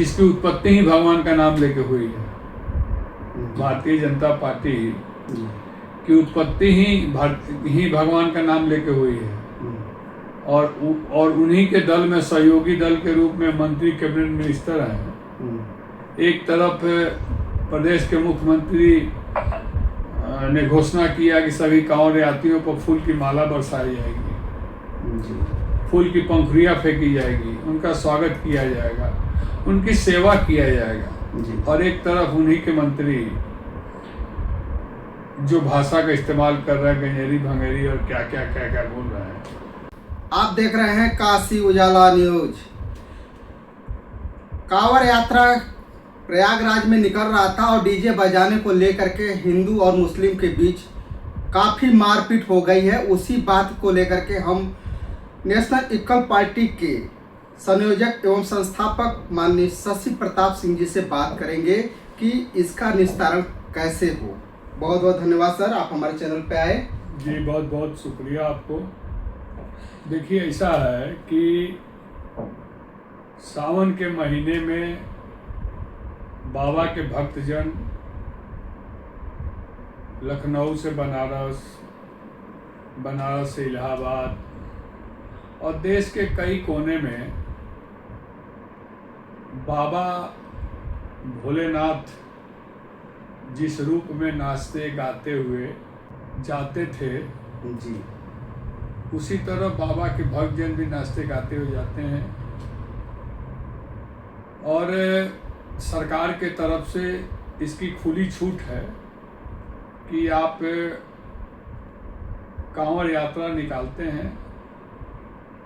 जिसकी उत्पत्ति ही भगवान का नाम लेके हुई है। भारतीय जनता पार्टी की उत्पत्ति ही भगवान का नाम लेके हुई है। और उन्हीं के दल में सहयोगी दल के रूप में मंत्री कैबिनेट मिनिस्टर हैं। एक तरफ प्रदेश के मुख्यमंत्री ने घोषणा किया कि सभी कांवड़ यात्रियों पर फूल की माला बरसाई जाएगी, फूल की पंखुड़ियाँ फेंकी जाएगी, उनका स्वागत किया जाएगा, उनकी सेवा किया जाएगा। और एक तरफ उन्हीं के मंत्री जो भाषा का इस्तेमाल कर रहे हैं, गंजेरी भंगेरी और क्या क्या बोल रहे हैं। आप देख रहे हैं काशी उजाला न्यूज। कांवड़ यात्रा प्रयागराज में निकल रहा था और डीजे बजाने को लेकर के हिंदू और मुस्लिम के बीच काफ़ी मारपीट हो गई है। उसी बात को लेकर के हम नेशनल इक्वल पार्टी के संयोजक एवं संस्थापक माननीय शशि प्रताप सिंह जी से बात करेंगे कि इसका निस्तारण कैसे हो। बहुत बहुत धन्यवाद सर, आप हमारे चैनल पे आए। जी बहुत बहुत शुक्रिया आपको। देखिए ऐसा है कि सावन के महीने में बाबा के भक्तजन लखनऊ से बनारस, बनारस से इलाहाबाद और देश के कई कोने में बाबा भोलेनाथ जिस रूप में नाचते गाते हुए जाते थे जी, उसी तरह बाबा के भक्तजन भी नाचते गाते हुए जाते हैं। और सरकार के तरफ से इसकी खुली छूट है कि आप कांवड़ यात्रा निकालते हैं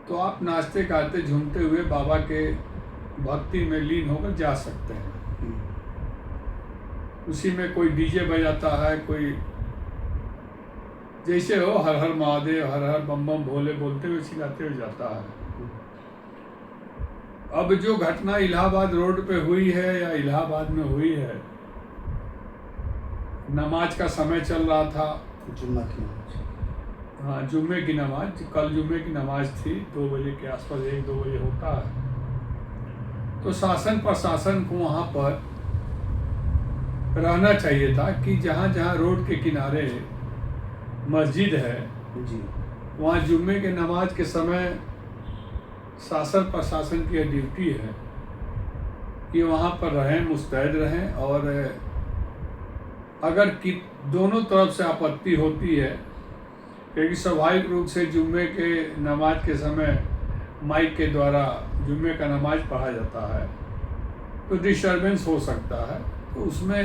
तो आप नाचते गाते झूमते हुए बाबा के भक्ति में लीन होकर जा सकते हैं। उसी में कोई डीजे बजाता है, कोई जैसे हो हर हर महादेव, हर हर बम बम भोले बोलते हुए चिल्लाते हुए जाता है। अब जो घटना इलाहाबाद रोड पे हुई है या इलाहाबाद में हुई है, नमाज का समय चल रहा था, जुम्मा की नमाज। हाँ जुम्मे की नमाज, कल जुम्मे की नमाज थी, 2 बजे के आसपास, 1-2 बजे होता है। तो शासन प्रशासन को वहाँ पर रहना चाहिए था कि जहाँ जहाँ रोड के किनारे मस्जिद है जी, वहाँ वहाँ जुम्मे के नमाज के समय शासन प्रशासन की ड्यूटी है कि वहाँ पर रहें, मुस्तैद रहें। और अगर कि दोनों तरफ से आपत्ति होती है, क्योंकि स्वाभाविक रूप से जुम्मे के नमाज के समय माइक के द्वारा जुम्मे का नमाज पढ़ा जाता है तो डिस्टर्बेंस हो सकता है। तो उसमें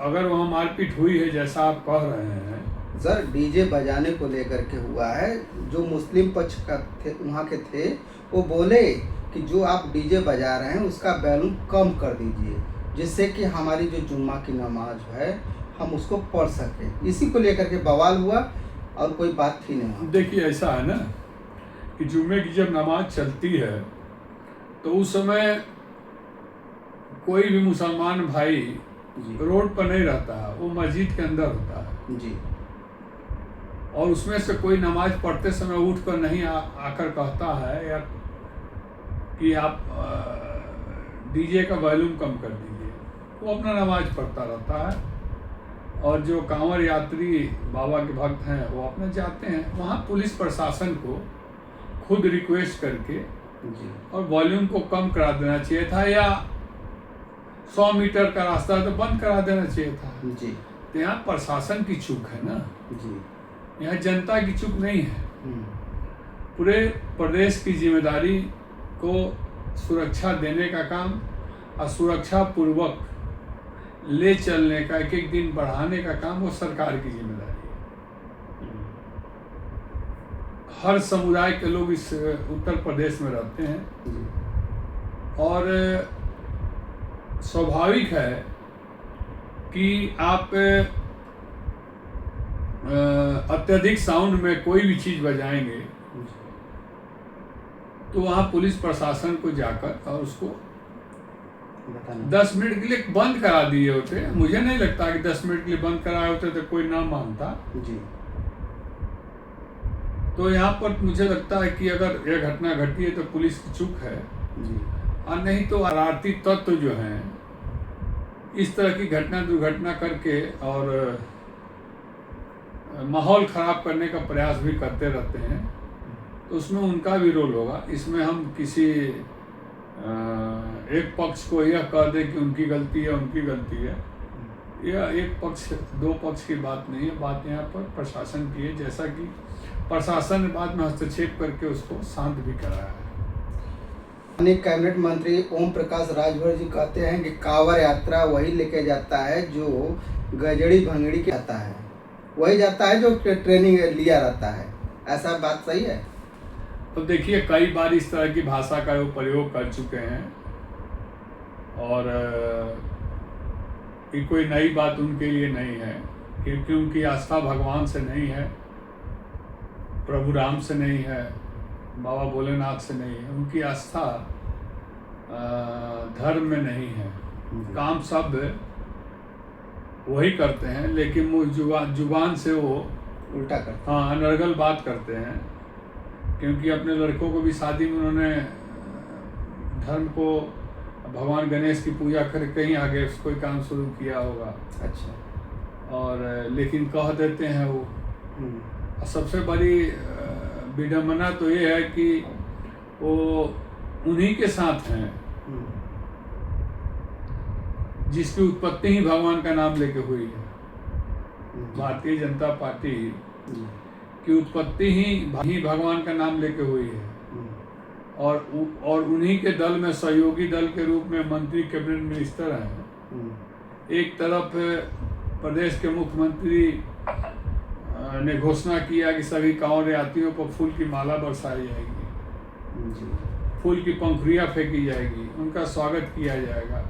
अगर वहाँ मारपीट हुई है जैसा आप कह रहे हैं सर, डीजे बजाने को लेकर के हुआ है। जो मुस्लिम पक्ष का थे वहाँ के थे वो बोले कि जो आप डीजे बजा रहे हैं उसका वॉल्यूम कम कर दीजिए, जिससे कि हमारी जो जुम्मा की नमाज है हम उसको पढ़ सकें। इसी को लेकर के बवाल हुआ और कोई बात थी नहीं। देखिए ऐसा है ना कि जुम्मे की जब नमाज चलती है तो उस समय कोई भी मुसलमान भाई रोड पर नहीं रहता है, वो मस्जिद के अंदर होता है जी। और उसमें से कोई नमाज पढ़ते समय उठ कर नहीं आकर कहता है या कि आप डीजे का वॉल्यूम कम कर दीजिए, वो अपना नमाज पढ़ता रहता है। और जो कांवड़ यात्री बाबा के भक्त हैं वो अपना जाते हैं। वहाँ पुलिस प्रशासन को खुद रिक्वेस्ट करके जी, और वॉल्यूम को कम करा देना चाहिए था, या 100 मीटर का रास्ता तो बंद करा देना चाहिए था जी। तो यहाँ प्रशासन की चूक है ना, जी, यहाँ जनता की चूक नहीं है। पूरे प्रदेश की जिम्मेदारी को सुरक्षा देने का काम और सुरक्षा पूर्वक ले चलने का, एक एक दिन बढ़ाने का काम वो सरकार की जिम्मेदारी है। हर समुदाय के लोग इस उत्तर प्रदेश में रहते हैं और स्वाभाविक है कि आप अत्यधिक साउंड में कोई भी चीज़ बजाएंगे तो वहाँ पुलिस प्रशासन को जाकर और उसको 10 मिनट के लिए बंद करा दिए होते। मुझे नहीं लगता कि 10 मिनट के लिए बंद कराए होते तो कोई ना मानता जी। तो यहाँ पर मुझे लगता है कि अगर यह घटना घटी है तो पुलिस की चूक है जी। और नहीं तो शरारती तत्व जो हैं इस तरह की घटना दुर्घटना करके और माहौल ख़राब करने का प्रयास भी करते रहते हैं, तो उसमें उनका भी रोल होगा। इसमें हम किसी एक पक्ष को यह कह दें कि उनकी गलती है, यह एक पक्ष दो पक्ष की बात नहीं है। बात यहाँ पर प्रशासन की है, जैसा कि प्रशासन ने बाद में हस्तक्षेप करके उसको शांत भी कराया है। कैबिनेट मंत्री ओम प्रकाश राजभर जी कहते हैं कि कांवड़ यात्रा वही लेके जाता है जो गजड़ी भंगड़ी के आता है, वही जाता है जो ट्रेनिंग लिया रहता है। ऐसा बात सही है? तो देखिए, कई बार इस तरह की भाषा का वो प्रयोग कर चुके हैं और ये कोई नई बात उनके लिए नहीं है, क्योंकि उनकी आस्था भगवान से नहीं है, प्रभु राम से नहीं है, बाबा भोलेनाथ से नहीं है। उनकी आस्था धर्म में नहीं है। काम सब वही करते हैं, लेकिन वो जुबान से वो उल्टा करते हाँ अनर्गल बात करते हैं। क्योंकि अपने लड़कों को भी शादी में उन्होंने धर्म को, भगवान गणेश की पूजा करके ही आगे कोई काम शुरू किया होगा। अच्छा। और लेकिन कह देते हैं वो। और सबसे बड़ी विडम्बना तो ये है कि वो उन्हीं के साथ हैं जिसकी उत्पत्ति ही भगवान का नाम लेके हुई है। भारतीय जनता पार्टी की उत्पत्ति ही भगवान का नाम लेके हुई है। और उन्हीं के दल में सहयोगी दल के रूप में मंत्री, कैबिनेट मिनिस्टर हैं। एक तरफ प्रदेश के मुख्यमंत्री ने घोषणा किया कि सभी कांवड़ यात्रियों पर फूल की माला बरसाई जाएगी, फूल की पंखुड़ियाँ फेंकी जाएगी, उनका स्वागत किया जाएगा,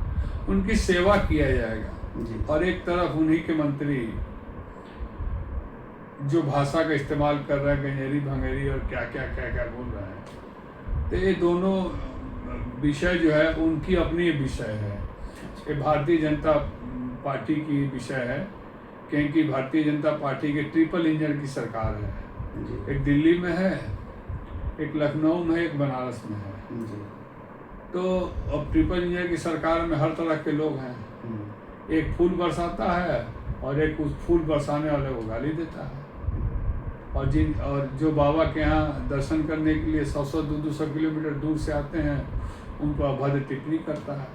उनकी सेवा किया जाएगा। और एक तरफ उन्हीं के मंत्री जो भाषा का इस्तेमाल कर रहे हैं, गंजेरी भंगेरी और क्या क्या बोल रहे हैं। तो ये दोनों विषय जो है उनकी अपनी विषय है। ये भारतीय जनता पार्टी की विषय है, क्योंकि भारतीय जनता पार्टी के ट्रिपल इंजन की सरकार है। एक दिल्ली में है, एक लखनऊ में है, एक बनारस में है। तो अब ट्रिपल इंजन की सरकार में हर तरह के लोग हैं। एक फूल बरसाता है और एक उस फूल बरसाने वाले को गाली देता है। और जो बाबा के यहाँ दर्शन करने के लिए 100-200 किलोमीटर दूर से आते हैं, उन पर अभद्र टिप्पणी करता है।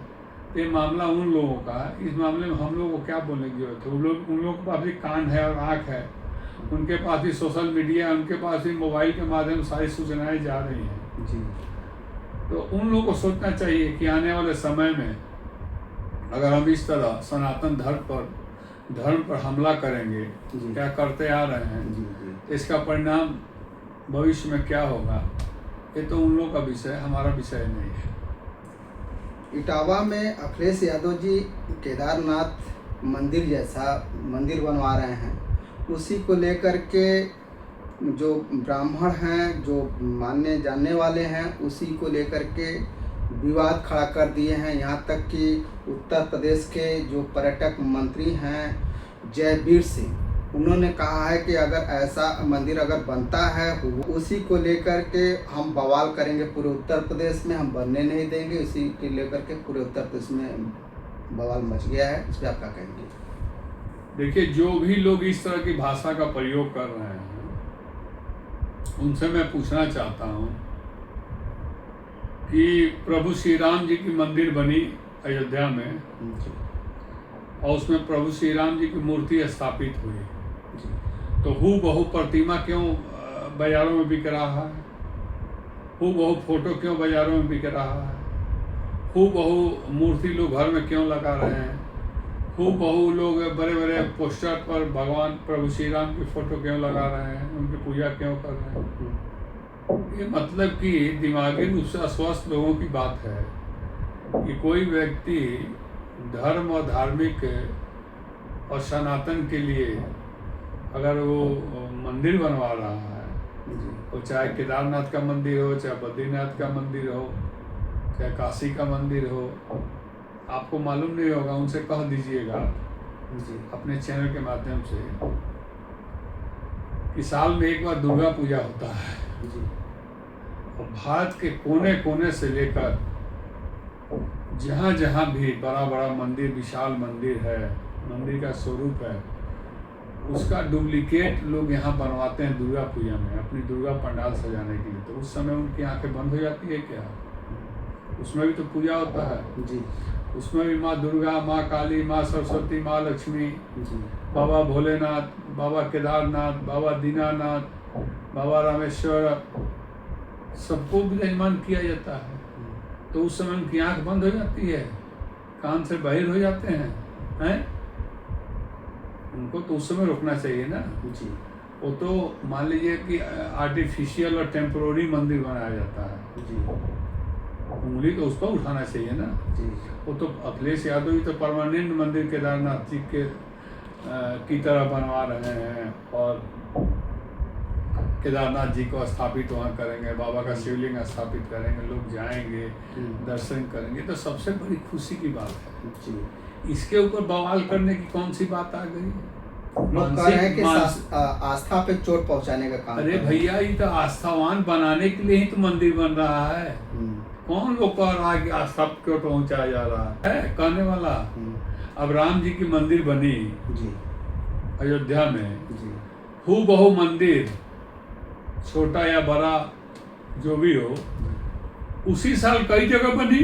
तो ये मामला उन लोगों का है। इस मामले में हम लोगों को क्या बोलने की जरूरत है? उन लोगों के पास भी कान है और आँख है, उनके पास भी सोशल मीडिया है, उनके पास भी मोबाइल के माध्यम से सारी सूचनाएं जा रही हैं जी। तो उन लोगों को सोचना चाहिए कि आने वाले समय में अगर हम इस तरह सनातन धर्म पर हमला करेंगे, क्या करते आ रहे हैं, तो इसका परिणाम भविष्य में क्या होगा, ये तो उन लोगों का विषय, हमारा विषय नहीं है। इटावा में अखिलेश यादव जी केदारनाथ मंदिर जैसा मंदिर बनवा रहे हैं, उसी को लेकर के जो ब्राह्मण हैं, जो मानने जानने वाले हैं, उसी को लेकर के विवाद खड़ा कर दिए हैं। यहाँ तक कि उत्तर प्रदेश के जो पर्यटक मंत्री हैं जयवीर सिंह, उन्होंने कहा है कि अगर ऐसा मंदिर अगर बनता है उसी को लेकर के हम बवाल करेंगे पूरे उत्तर प्रदेश में, हम बनने नहीं देंगे। इसी के लेकर के पूरे उत्तर प्रदेश में बवाल मच गया है। इस पर आप क्या कहेंगे? देखिए, जो भी लोग इस तरह की भाषा का प्रयोग कर रहे हैं उनसे मैं पूछना चाहता हूँ कि प्रभु श्री राम जी की मंदिर बनी अयोध्या में और उसमें प्रभु श्री राम जी की मूर्ति स्थापित हुई, तो हूबहू प्रतिमा क्यों बाजारों में बिक रहा है? हूबहू फोटो क्यों बाजारों में बिक रहा है? हूबहू मूर्ति लोग घर में क्यों लगा रहे हैं? हूबहू लोग बड़े बड़े पोस्टर पर भगवान प्रभु श्री राम की फोटो क्यों लगा रहे हैं, उनकी पूजा क्यों कर रहे हैं? ये मतलब कि दिमागी रूप से अस्वस्थ लोगों की बात है कि कोई व्यक्ति धर्म और धार्मिक और सनातन के लिए अगर वो मंदिर बनवा रहा है, तो चाहे केदारनाथ का मंदिर हो, चाहे बद्रीनाथ का मंदिर हो, चाहे काशी का मंदिर हो, आपको मालूम नहीं होगा, उनसे कह दीजिएगा अपने चैनल के माध्यम से कि साल में एक बार दुर्गा पूजा होता है और भारत के कोने कोने से लेकर जहाँ जहाँ भी बड़ा बड़ा मंदिर, विशाल मंदिर है, मंदिर का स्वरूप है, उसका डुप्लीकेट लोग यहाँ बनवाते हैं दुर्गा पूजा में, अपनी दुर्गा पंडाल सजाने के लिए। तो उस समय उनकी आंखें बंद हो जाती है क्या? उसमें भी तो पूजा होता है जी। उसमें भी माँ दुर्गा, माँ काली, माँ सरस्वती, माँ लक्ष्मी, जी। बाबा भोलेनाथ, बाबा केदारनाथ, बाबा दीनानाथ, बाबा रामेश्वर, सबको विराजमान किया जाता है। तो उस समय उनकी आंख बंद हो जाती है, कान से बहिर हो जाते हैं। उनको तो उस समय रोकना चाहिए ना। जी। वो तो मान लीजिए कि आर्टिफिशियल और टेम्पोररी मंदिर बनाया जाता है। जी। उंगली तो उस पर उठाना चाहिए ना। जी। वो तो अखिलेश यादव जी तो परमानेंट मंदिर केदारनाथ जी के की तरह बनवा रहे हैं, और केदारनाथ जी को स्थापित वहाँ करेंगे, बाबा का शिवलिंग स्थापित करेंगे, लोग जाएंगे, दर्शन करेंगे, तो सबसे बड़ी खुशी की बात है। जी। इसके ऊपर बवाल करने की कौन सी बात आ गई? लोग कह रहे हैं कि आस्था पे चोट पहुंचाने का काम। अरे भैया, ये तो आस्थावान बनाने के लिए ही तो मंदिर बन रहा है। कौन लोग कह रहा है कि आस्था पे चोट पहुंचाया जा रहा है? कहने वाला। अब राम जी की मंदिर बनी जी अयोध्या में, जी। हूबहू मंदिर, छोटा या बड़ा जो भी हो, उसी साल कई जगह बनी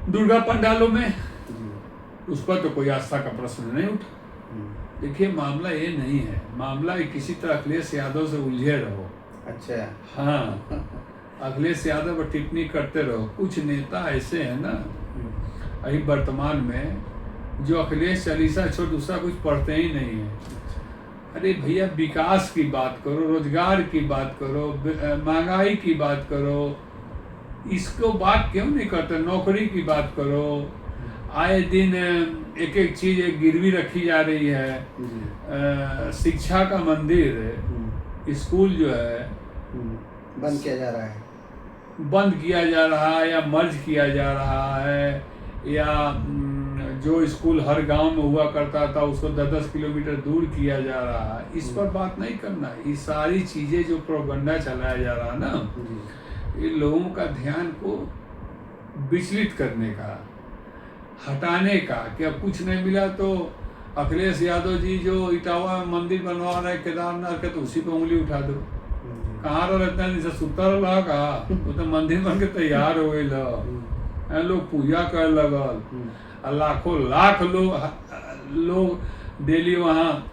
दुर्गा पंडालों में। उस पर तो कोई आस्था का प्रश्न नहीं उठा। देखिए, मामला ये नहीं है, मामला किसी तरह अखिलेश यादव से उलझे रहो। अच्छा। हाँ, अखिलेश यादव पर टिप्पणी करते रहो। कुछ नेता ऐसे हैं ना अभी वर्तमान में, जो अखिलेश चालीसा छोड़ दूसरा कुछ पढ़ते ही नहीं है। अरे भैया, विकास की बात करो, रोजगार की बात करो, महंगाई की बात करो, इसको बात क्यों नहीं करते? नौकरी की बात करो। आए दिन एक एक चीज एक गिरवी रखी जा रही है। शिक्षा का मंदिर, स्कूल जो है बंद किया जा रहा है, बंद किया जा रहा है या मर्ज किया जा रहा है, या जो स्कूल हर गांव में हुआ करता था उसको 10-10 किलोमीटर दूर किया जा रहा है। इस पर बात नहीं करना। ये सारी चीजें जो प्रोपगंडा चलाया जा रहा है ना, ये लोगों का ध्यान को विचलित करने का, हटाने का, कि अब कुछ नहीं मिला तो अखिलेश यादव जी जो इटावा में मंदिर बनवा रहे केदारनाथ के, तो उसी पे उंगली उठा दो। कहाँ रहता है? जैसे सुतर रहा का, वो तो मंदिर बन के तैयार हो गई, लोग पूजा कर लगल, लाखों लाख लोग डेली वहाँ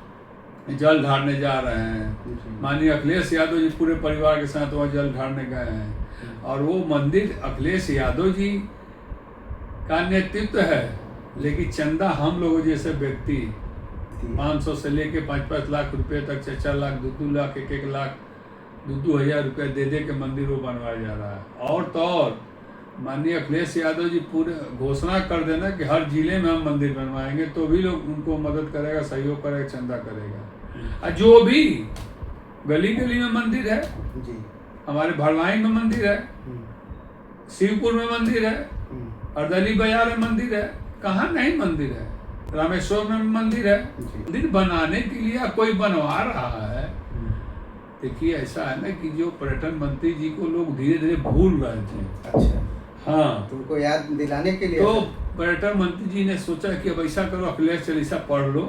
जल ढारने जा रहे हैं। माननीय अखिलेश यादव जी पूरे परिवार के साथ वहाँ जल ढारने गए हैं, और वो मंदिर अखिलेश यादव जी का नेतृत्व है, लेकिन चंदा हम लोग जैसे व्यक्ति 500 से लेके 5-5 लाख रुपए तक, 4 लाख, 2-2 लाख, 1-1 लाख, 2-2 हज़ार रुपये दे के मंदिर वो बनवाया जा रहा है। और तो और माननीय अखिलेश यादव जी पूरे घोषणा कर देना कि हर जिले में हम मंदिर बनवाएंगे, तो भी लोग उनको मदद करेगा, सहयोग करेगा, चंदा करेगा। और जो भी गली गली में मंदिर है, हमारे भरवाई में मंदिर है, शिवपुर में मंदिर है, अर्दली बाजार में मंदिर है, कहाँ नहीं मंदिर है, रामेश्वर में मंदिर है। मंदिर बनाने के लिए कोई बनवा रहा है। देखिए, ऐसा है ना कि जो पर्यटन मंत्री जी को लोग धीरे धीरे भूल रहे थे। अच्छा। हाँ, तुमको याद दिलाने के लिए तो पर्यटन मंत्री जी ने सोचा कि अब ऐसा करो, अखिलेश चालीसा पढ़ लो,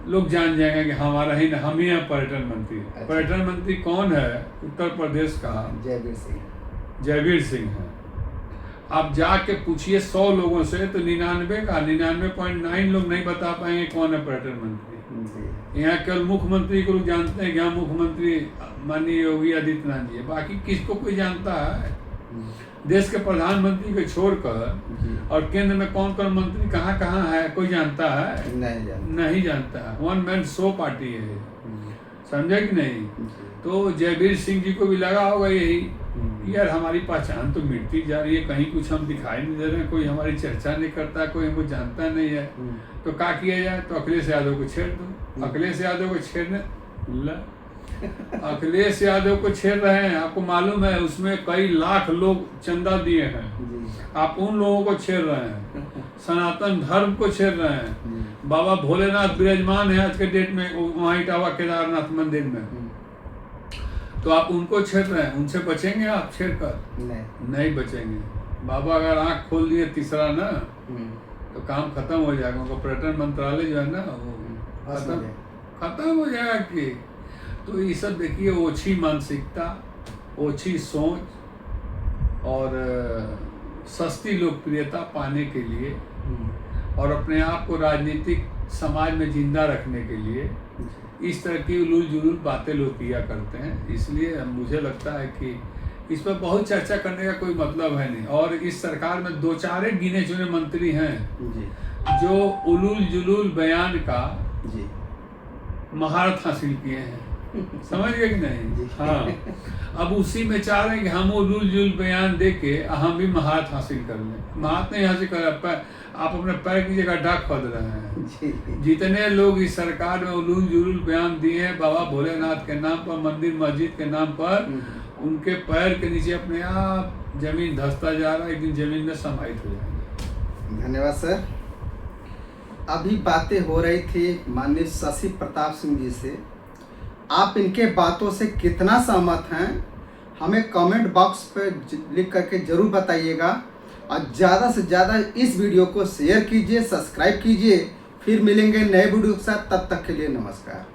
लोग जान जाएंगे कि हमारा ही ना, हम ही हैं पर्यटन मंत्री। अच्छा। पर्यटन मंत्री कौन है? उत्तर प्रदेश का जयवीर सिंह। जयवीर सिंह है। आप जाके पूछिए 100 लोगों से, तो 99.9 लोग नहीं बता पाएंगे कौन है पर्यटन मंत्री। यहाँ केवल मुख्यमंत्री को लोग जानते हैं कि यहाँ मुख्यमंत्री माननीय योगी आदित्यनाथ जी है, बाकी किसको कोई जानता है? देश के प्रधानमंत्री को छोड़कर और केंद्र में कौन कौन मंत्री कहाँ कहाँ है, कोई जानता है? नहीं जानता है। 1 मैन शो पार्टी है, समझे कि नहीं? तो जयवीर सिंह जी को भी लगा होगा यही, यार हमारी पहचान तो मिटती जा रही है, कहीं कुछ हम दिखाई नहीं दे रहे, कोई हमारी चर्चा नहीं करता, कोई हमको जानता नहीं है, तो क्या किया जाए? तो अखिलेश यादव को छेड़ दो। अखिलेश यादव को छेड़ने अखिलेश यादव को छेड़ रहे हैं। आपको मालूम है उसमें कई लाख लोग चंदा दिए हैं, आप उन लोगों को छेड़ रहे हैं, सनातन धर्म को छेड़ रहे हैं। बाबा भोलेनाथ विराजमान है आज के डेट में वहाँ इटावा केदारनाथ मंदिर में, तो आप उनको छेड़ रहे हैं। उनसे बचेंगे आप छेड़ कर? नहीं बचेंगे। बाबा अगर आंख खोल दिए तीसरा ना तो काम खत्म हो जाएगा। उनका पर्यटन मंत्रालय जो है ना वो खत्म हो जाएगा कि। तो ये सब देखिए ओछी मानसिकता, ओछी सोच और सस्ती लोकप्रियता पाने के लिए और अपने आप को राजनीतिक समाज में जिंदा रखने के लिए इस तरह की उलूल जुलूल बातें लोग किया करते हैं। इसलिए मुझे लगता है कि इस पर बहुत चर्चा करने का कोई मतलब है नहीं। और इस सरकार में 2-4 गिने चुने मंत्री हैं जो उलूल जुलूल बयान का महारत हासिल किए हैं। समझ गए कि नहीं? हाँ, अब उसी में चाह रहे हैं कि हम उलूल जुलूल बयान दे के हम भी महारत हासिल कर लें। महारत नहीं हासिल कर, आप अपने पैर की जगह डाक खोद रहे हैं। जितने लोग इस सरकार में उलूल जुलूल बयान दिए हैं बाबा भोलेनाथ के नाम पर, मंदिर मस्जिद के नाम पर, उनके पैर के नीचे अपने आप जमीन धंसता जा रहा है, एक दिन जमीन में समाहित हो जाएंगे। धन्यवाद सर। अभी बातें हो रही थी माननीय शशि प्रताप सिंह जी से, आप इनके बातों से कितना सहमत हैं हमें कमेंट बॉक्स पर लिख करके जरूर बताइएगा। और ज़्यादा से ज़्यादा इस वीडियो को शेयर कीजिए, सब्सक्राइब कीजिए। फिर मिलेंगे नए वीडियो के साथ, तब तक के लिए नमस्कार।